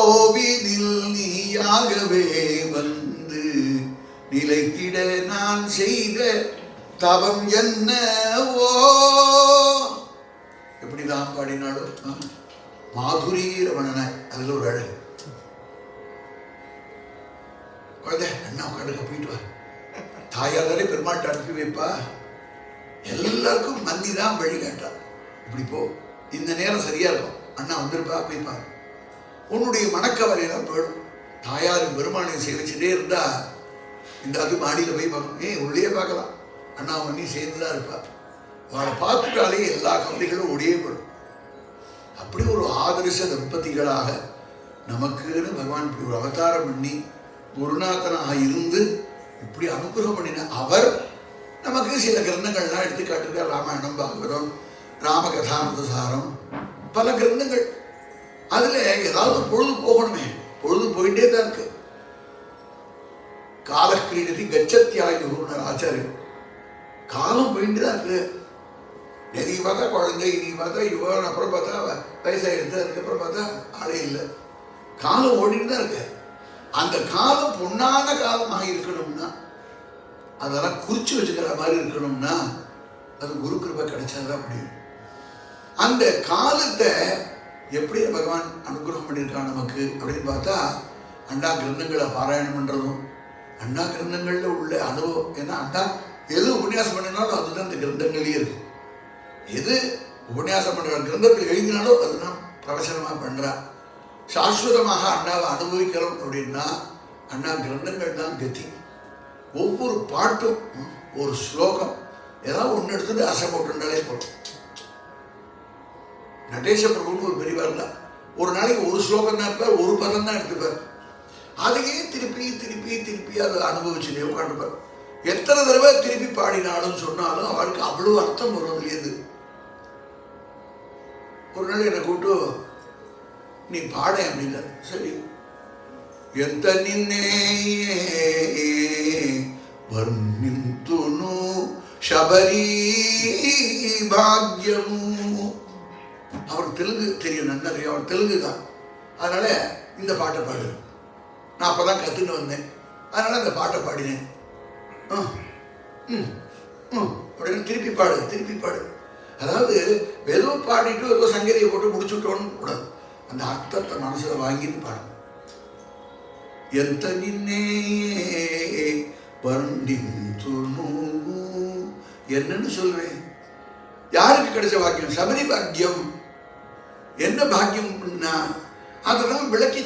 கோவிதில் நீயாகவே வந்து நிலைத்திட நான் செய்த தவம் என்னவோ. எப்படிதான் பாடினாலும் மாதுரி ரமணனாய் அதுல ஒரு அழகு. குழந்தை அண்ணா உட்காந்துக்க போயிட்டு வா, தாயாலே பெருமாட்டை அனுப்பி வைப்பா, எல்லாருக்கும் மந்தி தான் வழி கேட்டா. இப்படி போ, இந்த நேரம் சரியா இருக்கும், அண்ணா வந்திருப்பா, போய்ப்பா. உன்னுடைய மணக்கவரையெல்லாம் போயிடும். தாயாரும் பெருமானையும் சேவிச்சுட்டே இருந்தா இந்த அது மாடியில் போய் பார்க்கணும், உள்ளே பார்க்கலாம், அண்ணா மண்ணி சேர்ந்துதான் இருப்பா. அவளை பார்த்துட்டாலே எல்லா கவலைகளும் ஒடியே போடும். அப்படி ஒரு ஆதர்ச தம்பதிகளாக நமக்குன்னு பகவான் இப்படி ஒரு அவதாரம் பண்ணி குருநாதனாக இருந்து இப்படி அனுகிரகம் பண்ணின அவர் நமக்கு சில கிரந்தங்கள்லாம் எடுத்து காட்டிருக்கார். ராமாயணம், பாகவதம், ராமகதாமிரதசாரம், பல கிரந்தங்கள். அதுல ஏதாவது பொழுது போகணுமே, பொழுது போயிட்டே தான் இருக்கு. காலக்கிரீடத்தை கச்சத்தியாயுனர் ஆச்சாரியர், காலம் போயிட்டு தான் இருக்கு. எதையும் பார்த்தா குழந்தை, இன்னைக்கு பார்த்தா யுவன், அப்புறம் பார்த்தா வயசாகிடுது, அதுக்கப்புறம் பார்த்தா ஆளே இல்லை. காலம் ஓடிட்டு தான் இருக்கு. அந்த காலம் பொன்னான காலமாக இருக்கணும்னா, அதெல்லாம் குறிச்சு வச்சுக்கிற மாதிரி இருக்கணும்னா அது குரு கிருபை கிடைச்சாதான் முடியும். அந்த காலத்தை எப்படி பகவான் அனுகிரகம் பண்ணியிருக்கான் நமக்கு அப்படின்னு பார்த்தா, அண்ணா கிரந்தங்களை பாராயணம் பண்ணுறதும், அண்ணா கிரந்தங்களில் உள்ள அனுபவம். ஏன்னா அண்ணா எது உபன்யாசம் பண்ணினாலும் அதுதான் இந்த கிரந்தங்களே இருக்கு. எது உபன்யாசம் பண்ணுற கிரந்தத்தில் எழுதினாலோ அதுதான் பிரவசனமாக பண்ணுறா. சாஸ்வதமாக அண்ணாவை அனுபவிக்கிறோம் அப்படின்னா அண்ணா கிரந்தங்கள் தான் கதி. ஒவ்வொரு பாட்டும் ஒரு ஸ்லோகம் ஏதாவது ஒன்று எடுத்துட்டு அசை போட்டுனாலே போடும். நடேச பிரபுன்னு ஒரு பெரியவர் தான், ஒரு நாளைக்கு ஒரு ஸ்லோகம் தான் இருப்பார், ஒரு பதம் தான் எடுத்துப்பார். அதையே திருப்பி திருப்பி திருப்பி அதை அனுபவிச்சுட்டே உட்காந்துப்பார். எத்தனை தடவை திருப்பி பாடினாலும் சொன்னாலும் அவளுக்கு அவ்வளவு அர்த்தம் வரும் அதுலேருந்து. ஒரு நாள் என்னை கூப்பிட்டு நீ பாட அப்படின்னா, சரி, எந்த நின்னே வர்ணிந்துனு ಶಬರಿ ಭಾಗ್ಯಮು. அவருக்கு தெலுங்கு தெரியும், நல்லா தெரியும், அவர் தெலுங்கு தான். அதனால இந்த பாட்டை பாடு, நான் அப்போதான் கற்றுன்னு வந்தேன், அதனால இந்த பாட்டை பாடினேன். அப்படின்னு திருப்பி பாடு, திருப்பி பாடு. அதாவது ஏதோ பாடிட்டு ஏதோ சங்கதியை போட்டு முடிச்சுட்டோன்னு கூடாது, அந்த அர்த்தத்தை மனசுல வாங்கிட்டு பாடு. எந்த நின்னே வர்ணிந்துனு, என்னன்னு சொல்வேன்? யாருக்கு கிடைச்ச பாக்கியம்? சபரி பாக்கியம். என்ன பாக்கியம்னா அதெல்லாம் விளக்கி